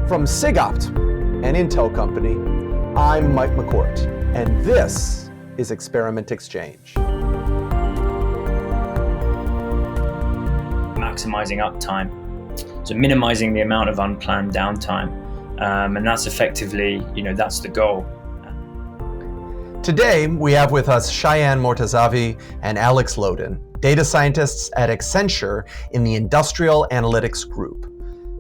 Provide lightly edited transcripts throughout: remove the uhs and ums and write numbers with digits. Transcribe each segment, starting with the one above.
From SigOpt, an Intel company, I'm Mike McCourt, and this is Experiment Exchange. Maximizing uptime, so minimizing the amount of unplanned downtime, and that's effectively, that's the goal. Today, we have with us Shayan Mortazavi and Alex Lowden, data scientists at Accenture in the Industrial Analytics Group.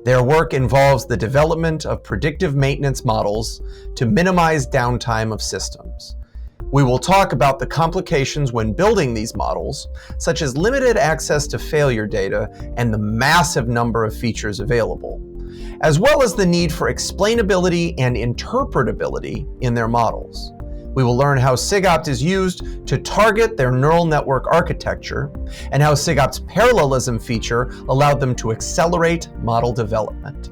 Their work involves the development of predictive maintenance models to minimize downtime of systems. We will talk about the complications when building these models, such as limited access to failure data and the massive number of features available, as well as the need for explainability and interpretability in their models. We will learn how SigOpt is used to target their neural network architecture and how SigOpt's parallelism feature allowed them to accelerate model development.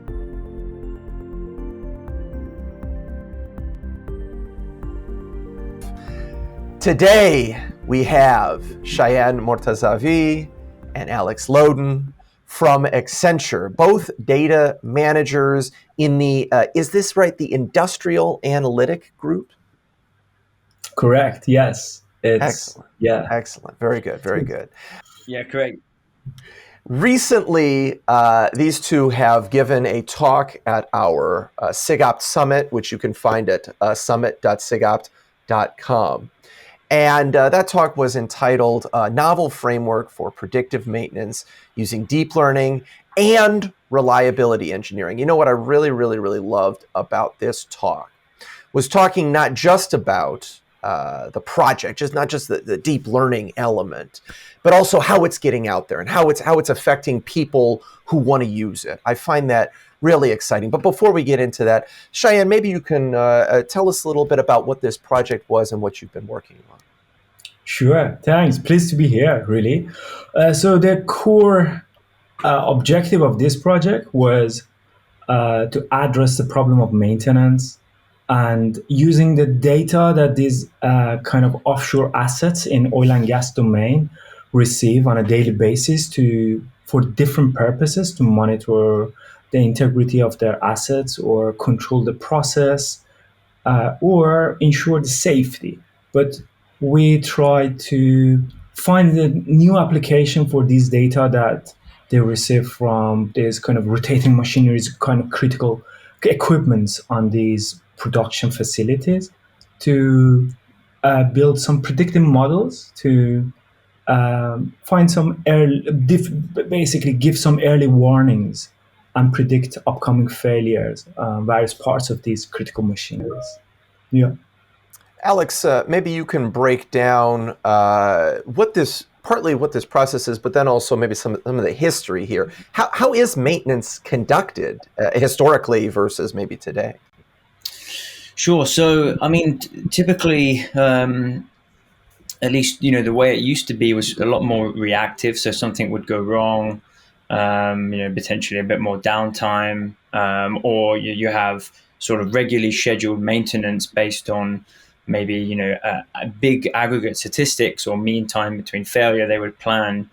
Today, we have Shayan Mortazavi and Alex Lowden from Accenture, both data managers in the, is this right, the Industrial Analytic Group? Correct. Yes. Excellent. Yeah. Excellent. Very good. Very good. Yeah, correct. Recently, these two have given a talk at our SigOpt Summit, which you can find at summit.sigopt.com. And that talk was entitled Novel Framework for Predictive Maintenance Using Deep Learning and Reliability Engineering. You know what I really loved about this talk was talking not just about the project, not just the deep learning element, but also how it's getting out there and how it's affecting people who want to use it. I find that really exciting. But before we get into that, Shayan, maybe you can tell us a little bit about what this project was and what you've been working on. Sure. Thanks. Pleased to be here, really. So the core objective of this project was to address the problem of maintenance and using the data that these kind of offshore assets in oil and gas domain receive on a daily basis for different purposes, to monitor the integrity of their assets or control the process or ensure the safety. But we try to find the new application for these data that they receive from these kind of rotating machineries, kind of critical equipments on these production facilities, to build some predictive models to find some basically give some early warnings and predict upcoming failures, various parts of these critical machineries. Yeah. Alex, maybe you can break down what this process is, but then also maybe some of the history here. How is maintenance conducted historically versus maybe today? Sure. So, I mean, typically, at least, the way it used to be was a lot more reactive. So something would go wrong, potentially a bit more downtime, or you have sort of regularly scheduled maintenance based on maybe, a big aggregate statistics or mean time between failure. They would plan,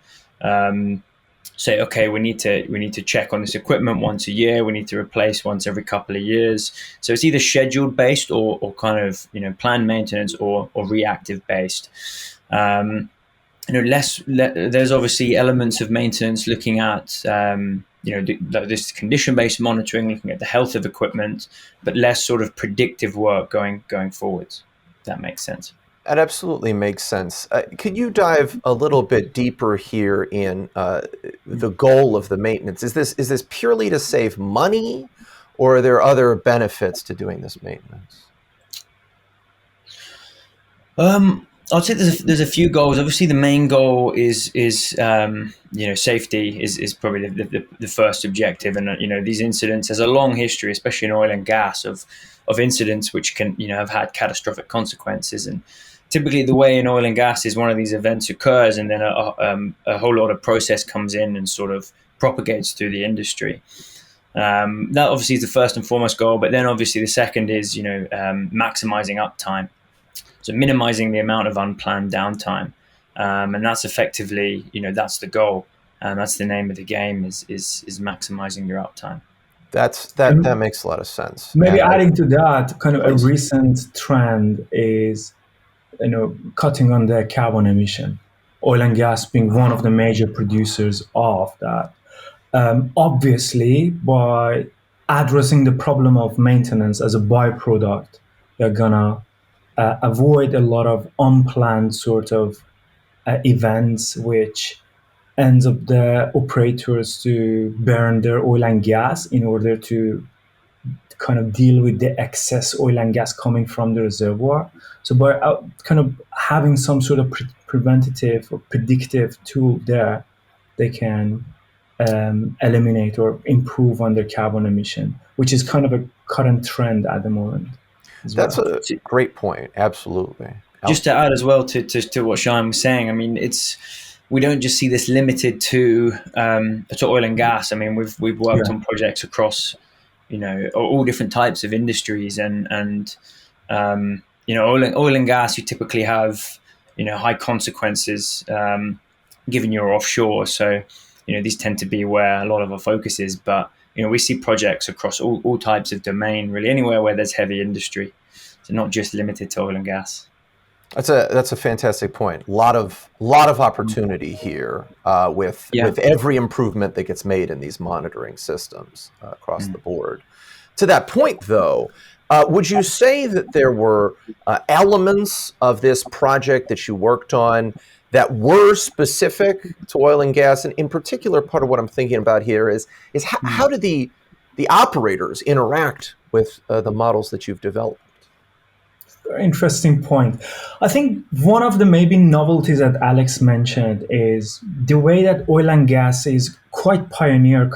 say, okay, we need to check on this equipment once a year. We need to replace once every couple of years. So it's either scheduled based or kind of planned maintenance or reactive based. There's obviously elements of maintenance looking at this condition based monitoring, looking at the health of equipment, but less sort of predictive work going forwards. If that makes sense. That absolutely makes sense. Could you dive a little bit deeper here in the goal of the maintenance? Is this purely to save money, or are there other benefits to doing this maintenance? I'd say there's a few goals. Obviously, the main goal is safety is probably the first objective, and these incidents, there's a long history, especially in oil and gas, of incidents which can have had catastrophic consequences. And typically, the way in oil and gas is one of these events occurs, and then a whole lot of process comes in and sort of propagates through the industry. That obviously is the first and foremost goal, but then obviously the second is maximizing uptime. So minimizing the amount of unplanned downtime, and that's effectively, that's the goal, and that's the name of the game is maximizing your uptime. That makes a lot of sense. Maybe And adding to that, kind of a please. recent trend is, cutting on the carbon emission. Oil and gas being one of the major producers of that. Obviously, by addressing the problem of maintenance as a byproduct, they're gonna avoid a lot of unplanned sort of events, which ends up the operators to burn their oil and gas in order to kind of deal with the excess oil and gas coming from the reservoir. So by kind of having some sort of preventative or predictive tool there, they can eliminate or improve on their carbon emission, which is kind of a current trend at the moment as That's well. a great point. Absolutely. Just to add as well to what Shayan was saying, I mean, we don't just see this limited to oil and gas. I mean, we've worked Yeah. on projects across, all different types of industries, and oil and gas, you typically have, high consequences given you're offshore. So, these tend to be where a lot of our focus is. But we see projects across all types of domain, really anywhere where there's heavy industry. So not just limited to oil and gas. That's a fantastic point. Lot of opportunity here with every improvement that gets made in these monitoring systems across the board. To that point, though, would you say that there were elements of this project that you worked on that were specific to oil and gas? And in particular, part of what I'm thinking about here is how do the operators interact with the models that you've developed? Interesting point. I think one of the maybe novelties that Alex mentioned is the way that oil and gas is quite pioneer,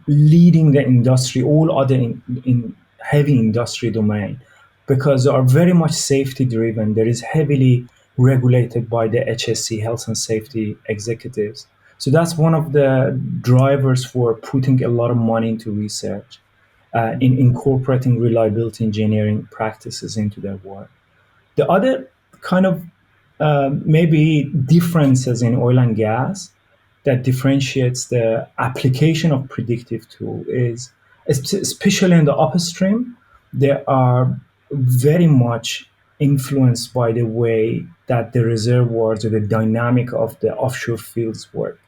leading the industry, all other in heavy industry domain, because they are very much safety driven. There is heavily regulated by the HSE, health and safety executives. So that's one of the drivers for putting a lot of money into research. In incorporating reliability engineering practices into their work. The other kind of maybe differences in oil and gas that differentiates the application of predictive tool is, especially in the upstream, they are very much influenced by the way that the reservoirs or the dynamic of the offshore fields work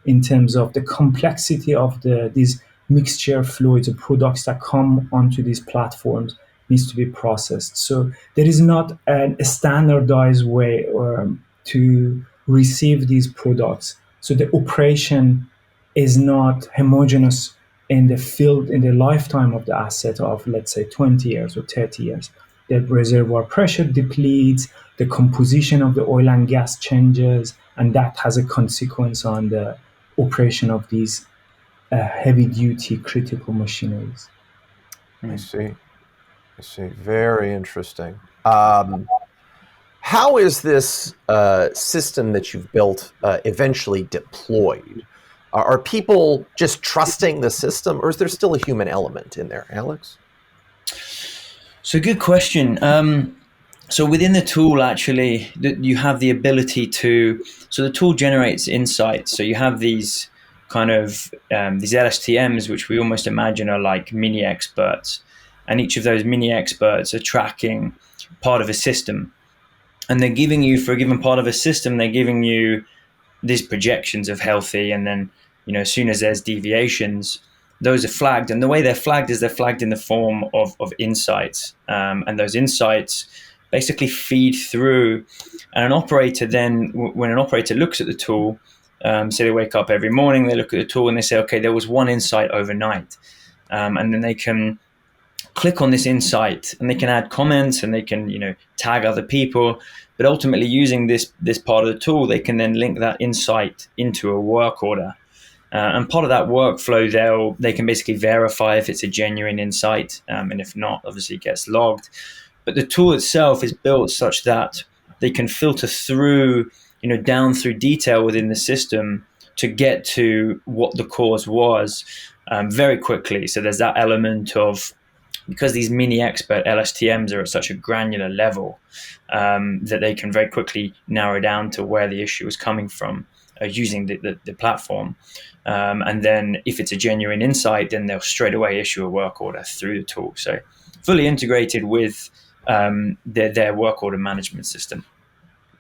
in terms of the complexity of these mixture fluids or products that come onto these platforms needs to be processed. So there is not a standardized way to receive these products. So the operation is not homogeneous in the field in the lifetime of the asset of, let's say, 20 years or 30 years. The reservoir pressure depletes, the composition of the oil and gas changes, and that has a consequence on the operation of these heavy duty critical machineries. I see. Very interesting. How is this system that you've built eventually deployed? Are people just trusting the system, or is there still a human element in there, Alex? So good question. So within the tool, actually, you have the ability so the tool generates insights. So you have these kind of these LSTMs, which we almost imagine are like mini experts. And each of those mini experts are tracking part of a system. And they're giving you, for a given part of a system, they're giving you these projections of healthy. And then, as soon as there's deviations, those are flagged. And the way they're flagged is they're flagged in the form of insights. And those insights basically feed through. And an operator then, when an operator looks at the tool, say they wake up every morning, they look at the tool and they say, okay, there was one insight overnight. And then they can click on this insight and they can add comments and they can, tag other people. But ultimately, using this part of the tool, they can then link that insight into a work order. And part of that workflow, they can basically verify if it's a genuine insight. And if not, obviously it gets logged. But the tool itself is built such that they can filter through, down through detail within the system to get to what the cause was very quickly. So there's that element of, because these mini expert LSTMs are at such a granular level that they can very quickly narrow down to where the issue is coming from using the platform. And then if it's a genuine insight, then they'll straight away issue a work order through the tool. So fully integrated with their work order management system.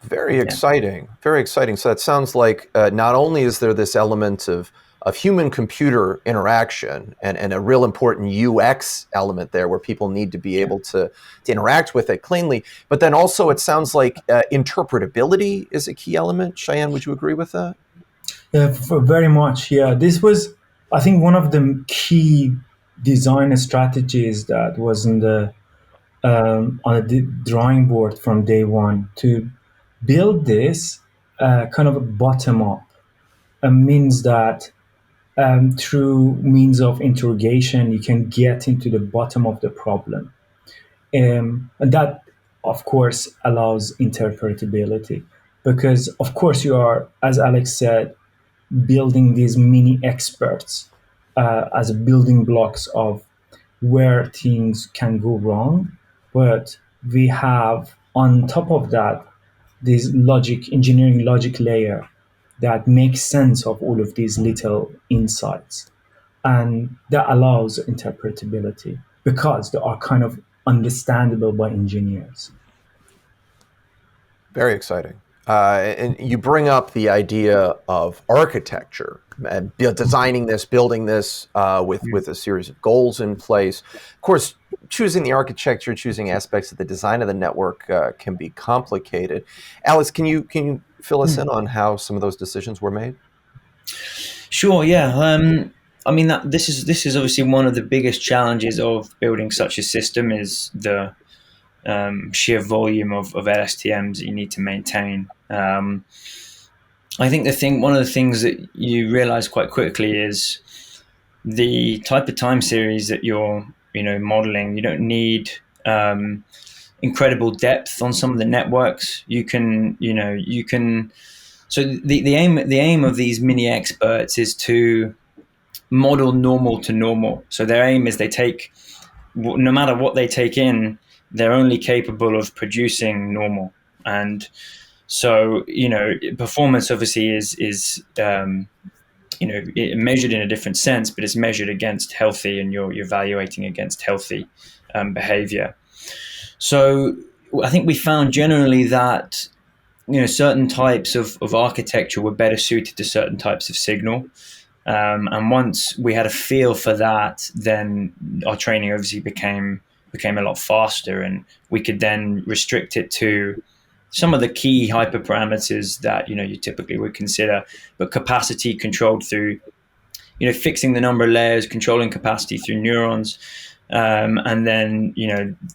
Very exciting. Very exciting. So that sounds like not only is there this element of human computer interaction and a real important UX element there where people need to be able to interact with it cleanly, but then also it sounds like interpretability is a key element. Shayan, would you agree with that? Yeah, very much. Yeah, this was, I think, one of the key design strategies that was in the on the drawing board from day one to build this kind of a bottom up. Means that through means of interrogation, you can get into the bottom of the problem. And that, of course, allows interpretability because, of course, you are, as Alex said, building these mini experts as building blocks of where things can go wrong. But we have, on top of that, this logic, engineering logic layer that makes sense of all of these little insights. And that allows interpretability because they are kind of understandable by engineers. Very exciting. And you bring up the idea of architecture and designing this, building this with a series of goals in place. Of course, choosing the architecture, choosing aspects of the design of the network can be complicated. Alex, can you fill us in on how some of those decisions were made? Sure. Yeah. I mean, this is obviously one of the biggest challenges of building such a system is the sheer volume of LSTMs that you need to maintain. I think one of the things that you realize quite quickly is the type of time series that you're modeling. You don't need incredible depth on some of the networks. You can. So the aim of these mini experts is to model normal to normal. So their aim is they take, no matter what they take in, they're only capable of producing normal. And so performance obviously is measured in a different sense, but it's measured against healthy, and you're evaluating against healthy behavior. So I think we found generally that certain types of architecture were better suited to certain types of signal. And once we had a feel for that, then our training obviously became a lot faster, and we could then restrict it to some of the key hyperparameters that you typically would consider, but capacity controlled through fixing the number of layers, controlling capacity through neurons, and then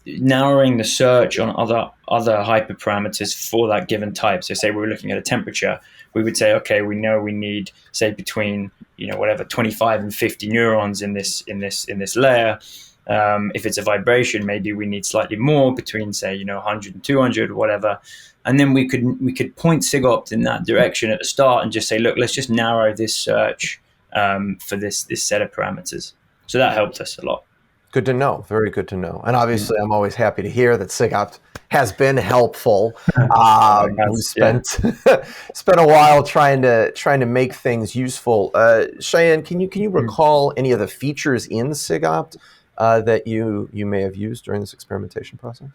narrowing the search on other hyperparameters for that given type. So say we were looking at a temperature, we would say, okay, we know we need, say, between 25 and 50 neurons in this layer. If it's a vibration, maybe we need slightly more, between, say, 100 and 200, whatever. And then we could point SigOpt in that direction at the start and just say, look, let's just narrow this search for this set of parameters. So that helped us a lot. Good to know. Very good to know. And obviously, I'm always happy to hear that SigOpt has been helpful. We spent a while trying to make things useful. Shayan, can you recall any of the features in SigOpt that you may have used during this experimentation process?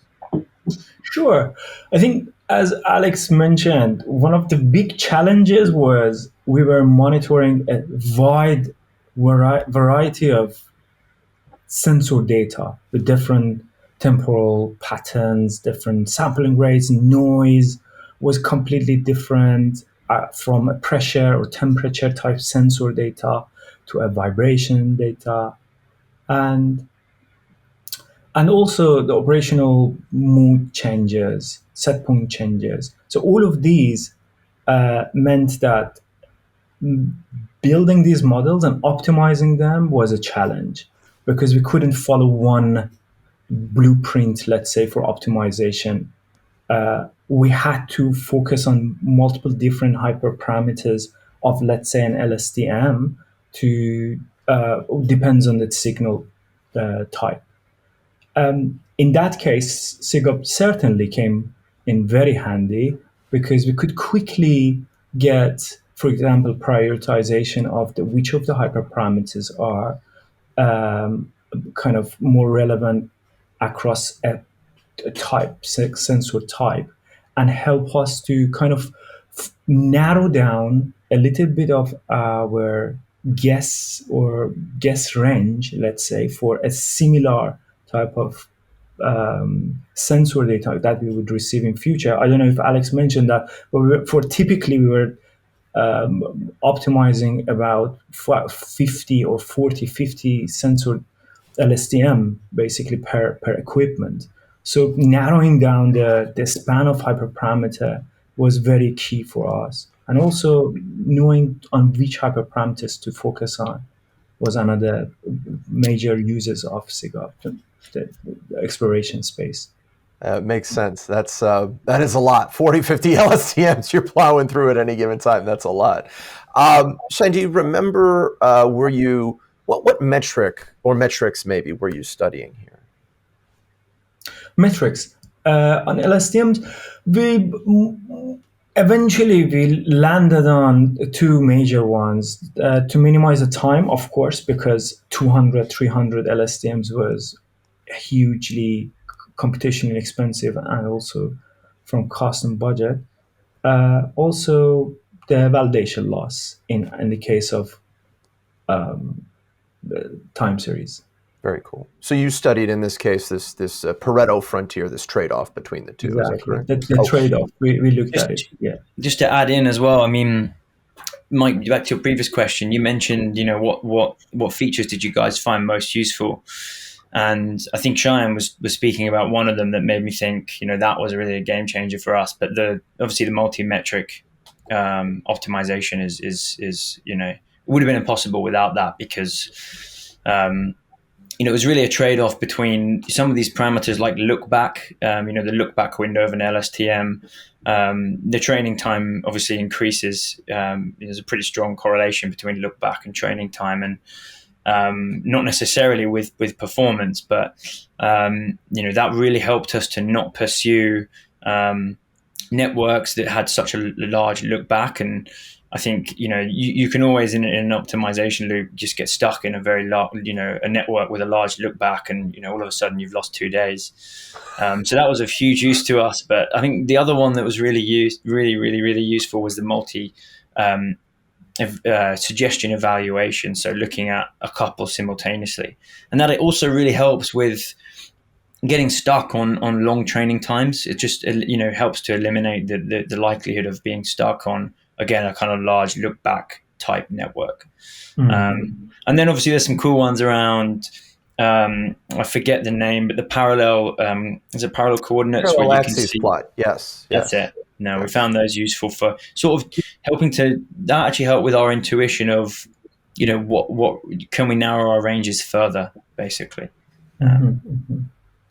Sure. I think, as Alex mentioned, one of the big challenges was we were monitoring a wide variety of sensor data with different temporal patterns, different sampling rates, noise was completely different from a pressure or temperature type sensor data to a vibration data. And also the operational mood changes, set point changes. So all of these meant that building these models and optimizing them was a challenge because we couldn't follow one blueprint, let's say, for optimization. We had to focus on multiple different hyperparameters of, let's say, an LSTM to depends on the signal type. In that case, SigOpt certainly came in very handy because we could quickly get for example, prioritization of which of the hyperparameters are kind of more relevant across a type, sensor type, and help us to kind of narrow down a little bit of our guess range, let's say, for a similar type of sensor data that we would receive in future. I don't know if Alex mentioned that, but for typically we were optimizing about 50 or 40, 50 sensor LSTM basically per equipment. So narrowing down the span of hyperparameter was very key for us. And also knowing on which hyperparameters to focus on was another major uses of SigOpt, the exploration space. Makes sense. That is a lot. 40, 50 LSTMs you're plowing through at any given time. That's a lot. Shayan, do you remember, what metric or metrics maybe were you studying here? Metrics. On LSTMs, we eventually we landed on two major ones to minimize the time, of course, because 200, 300 LSTMs was hugely computationally expensive, and also from cost and budget. Also, the validation loss in the case of the time series. Very cool. So you studied in this case this Pareto frontier, this trade-off between the two. Is that Exactly. correct? The trade-off. We looked at it. Yeah. Just to add in as well, I mean, Mike, back to your previous question, you mentioned, what features did you guys find most useful? And I think Shayan was speaking about one of them that made me think, that was really a game changer for us. But obviously the multimetric optimization is would have been impossible without that, because it was really a trade-off between some of these parameters like look back, the look back window of an LSTM. The training time obviously increases. There's a pretty strong correlation between look back and training time, and not necessarily with performance, but that really helped us to not pursue networks that had such a large look back. And I think you can always in an optimization loop just get stuck in a very large, a network with a large look back, and all of a sudden you've lost 2 days. So that was of huge use to us. But I think the other one that was really useful was the multi suggestion evaluation. So looking at a couple simultaneously, and that it also really helps with getting stuck on long training times. It just helps to eliminate the likelihood of being stuck on, again, a kind of large look back type network. And then obviously there's some cool ones around, I forget the name, but the parallel, there's a parallel coordinates Parallel where you can axis see. plot. Yes. That's it. No, we found those useful for sort of helping that actually help with our intuition of, what can we narrow our ranges further, basically.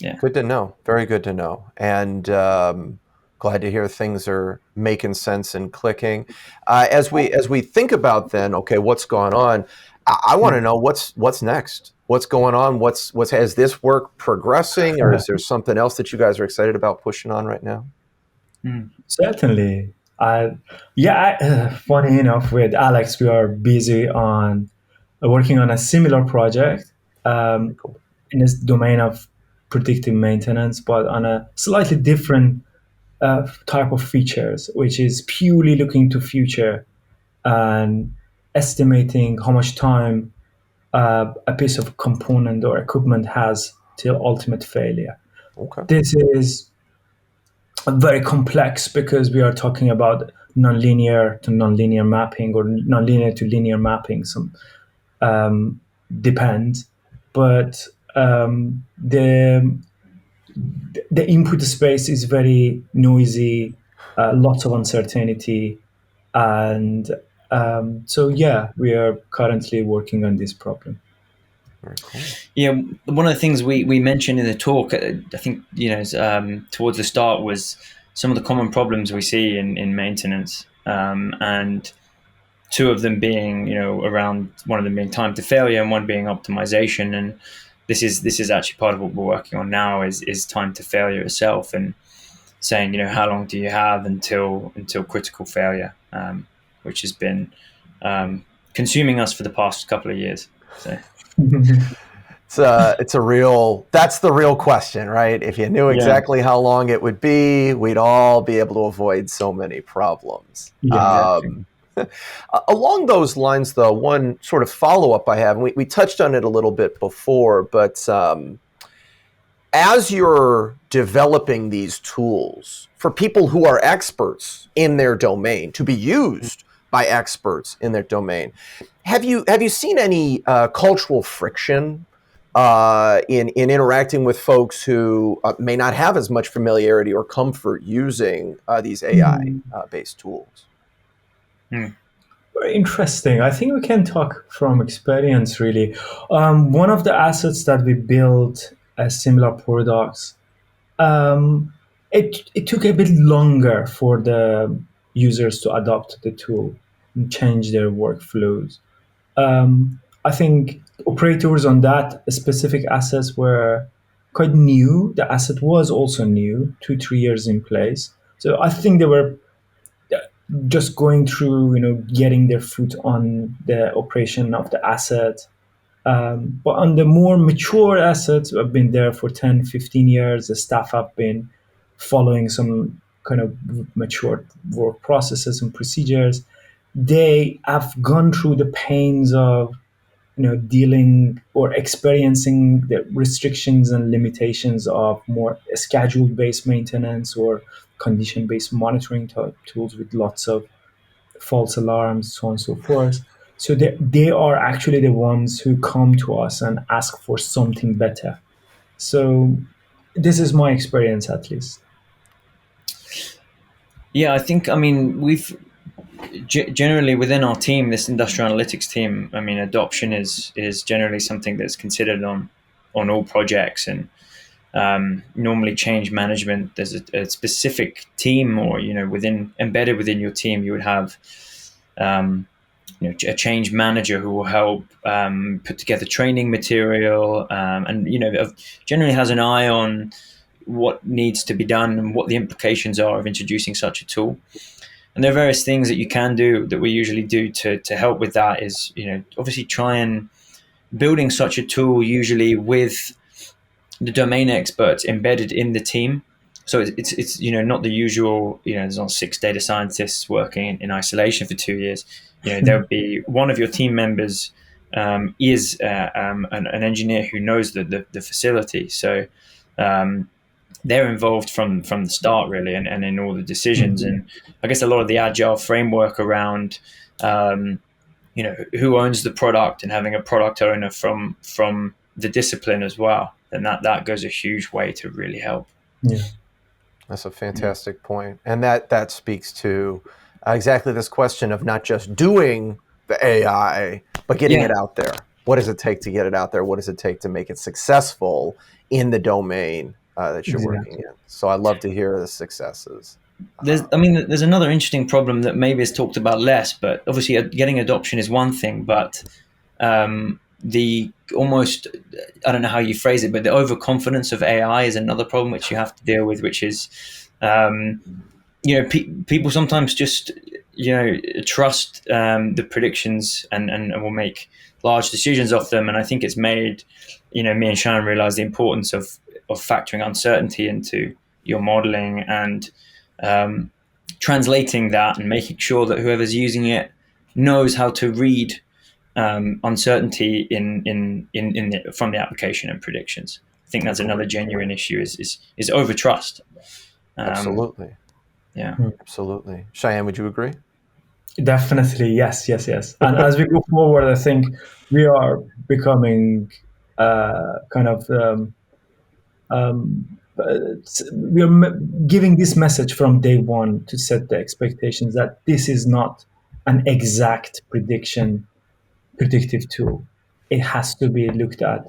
Yeah. Good to know. Very good to know. And glad to hear things are making sense and clicking. As we think about then, okay, what's going on? I want to know what's next. What's going on? Has this work progressing, or is there something else that you guys are excited about pushing on right now? Certainly. Funny enough, with Alex, we are busy on working on a similar project in this domain of predictive maintenance, but on a slightly different type of features, which is purely looking to future and estimating how much time a piece of component or equipment has till ultimate failure. Okay. This is very complex because we are talking about nonlinear to nonlinear mapping, or nonlinear to linear mapping. Some depends, but the input space is very noisy, lots of uncertainty, and we are currently working on this problem. Very cool. Yeah, one of the things we mentioned in the talk, I think, towards the start, was some of the common problems we see in maintenance, and two of them being, around, one of them being time to failure and one being optimization. And this is actually part of what we're working on now is time to failure itself, and saying, how long do you have until critical failure? which has been consuming us for the past couple of years. So. That's the real question, right? If you knew Yeah. exactly how long it would be, we'd all be able to avoid so many problems. Yeah. Exactly. Along those lines, though, one sort of follow-up I have, and we touched on it a little bit before, but as you're developing these tools for people who are experts in their domain to be used by experts in their domain, have you seen any cultural friction in interacting with folks who may not have as much familiarity or comfort using these AI based tools? Very interesting. I think we can talk from experience, really. One of the assets that we built as similar products, it took a bit longer for the users to adopt the tool and change their workflows. I think operators on that specific assets were quite new. The asset was also new, 2, 3 years in place. So I think they were just going through, getting their foot on the operation of the asset. But on the more mature assets, I've been there for 10, 15 years. The staff have been following some kind of mature work processes and procedures. They have gone through the pains of dealing or experiencing the restrictions and limitations of more schedule-based maintenance or condition-based monitoring tools with lots of false alarms, so on and so forth. So they are actually the ones who come to us and ask for something better. So this is my experience, at least. Yeah, I mean, we've generally within our team, this industrial analytics team, I mean, adoption is generally something that's considered on all projects, and normally change management. There's a specific team, or embedded within your team, you would have a change manager who will help put together training material, and generally has an eye on what needs to be done and what the implications are of introducing such a tool. And there are various things that you can do that we usually do to help with that. Is obviously try and building such a tool usually with the domain experts embedded in the team. So it's not the usual, there's not 6 data scientists working in isolation for 2 years. There would be one of your team members is an engineer who knows the facility. So they're involved from the start, really, and in all the decisions. And I guess a lot of the agile framework around who owns the product and having a product owner from the discipline as well, then that goes a huge way to really help. Yeah. That's a fantastic point. And that speaks to exactly this question of not just doing the AI, but getting it out there. What does it take to get it out there? What does it take to make it successful in the domain that you're working in? So I'd love to hear the successes. There's another interesting problem that maybe is talked about less, but obviously getting adoption is one thing, but the almost, I don't know how you phrase it, but the overconfidence of AI is another problem which you have to deal with, which is, people sometimes just, trust the predictions and will make large decisions off them. And I think it's made, me and Shayan realize the importance of factoring uncertainty into your modeling and translating that and making sure that whoever's using it knows how to read uncertainty from the application and predictions. I think that's another genuine issue is over trust. Absolutely. Yeah. Absolutely. Shayan, would you agree? Definitely, yes. And as we go forward, I think we are becoming kind of we are giving this message from day one to set the expectations that this is not an exact predictive tool. It has to be looked at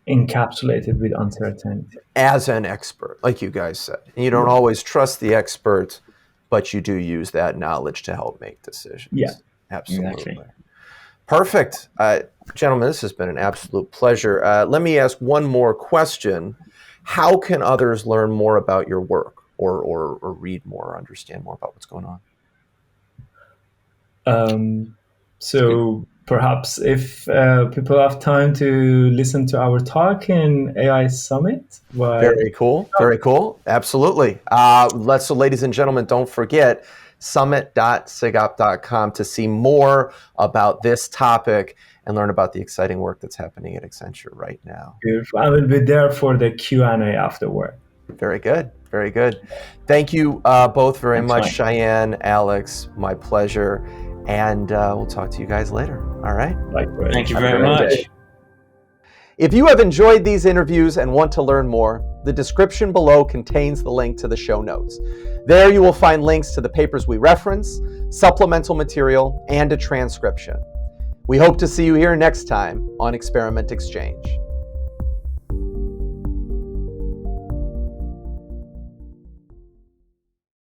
encapsulated with uncertainty. As an expert, like you guys said, and you don't always trust the expert, but you do use that knowledge to help make decisions. Yeah, absolutely. Exactly. Perfect. Gentlemen, this has been an absolute pleasure. Let me ask one more question. How can others learn more about your work or read more or understand more about what's going on? So perhaps if people have time to listen to our talk in AI Summit, Very cool. Very cool. Absolutely. So ladies and gentlemen, don't forget summit.sigopt.com to see more about this topic and learn about the exciting work that's happening at Accenture right now. I will be there for the Q&A afterward. Very good. Very good. Thank you both very much, Shayan, Alex. My pleasure. And we'll talk to you guys later. All right. Likewise. Thank you very much. Day. If you have enjoyed these interviews and want to learn more, the description below contains the link to the show notes. There you will find links to the papers we reference, supplemental material, and a transcription. We hope to see you here next time on Experiment Exchange.